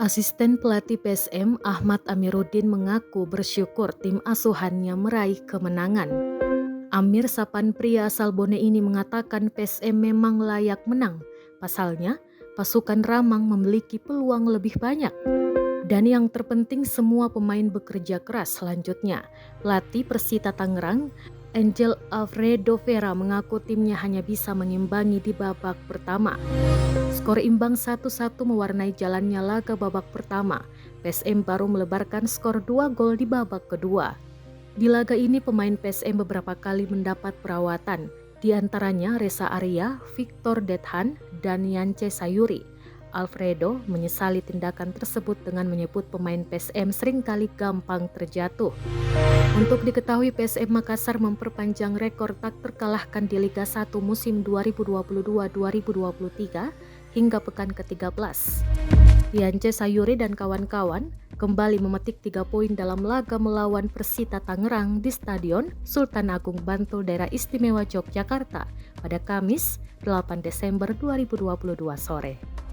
Asisten pelatih PSM Ahmad Amiruddin mengaku bersyukur tim asuhannya meraih kemenangan. Amir Sapanpria asal Bone ini mengatakan PSM memang layak menang. Pasalnya, pasukan Ramang memiliki peluang lebih banyak. Dan yang terpenting semua pemain bekerja keras. Selanjutnya, pelatih Persita Tangerang, Angel Alfredo Vera mengaku timnya hanya bisa mengimbangi di babak pertama. Skor imbang 1-1 mewarnai jalannya laga babak pertama. PSM baru melebarkan skor 2 gol di babak kedua. Di laga ini pemain PSM beberapa kali mendapat perawatan, di antaranya Reza Arya, Victor Dethan, dan Yance Sayuri. Alfredo menyesali tindakan tersebut dengan menyebut pemain PSM seringkali gampang terjatuh. Untuk diketahui PSM Makassar memperpanjang rekor tak terkalahkan di Liga 1 musim 2022-2023 hingga pekan ke-13. Yance Sayuri dan kawan-kawan kembali memetik 3 poin dalam laga melawan Persita Tangerang di Stadion Sultan Agung Bantul Daerah Istimewa Yogyakarta pada Kamis 8 Desember 2022 sore.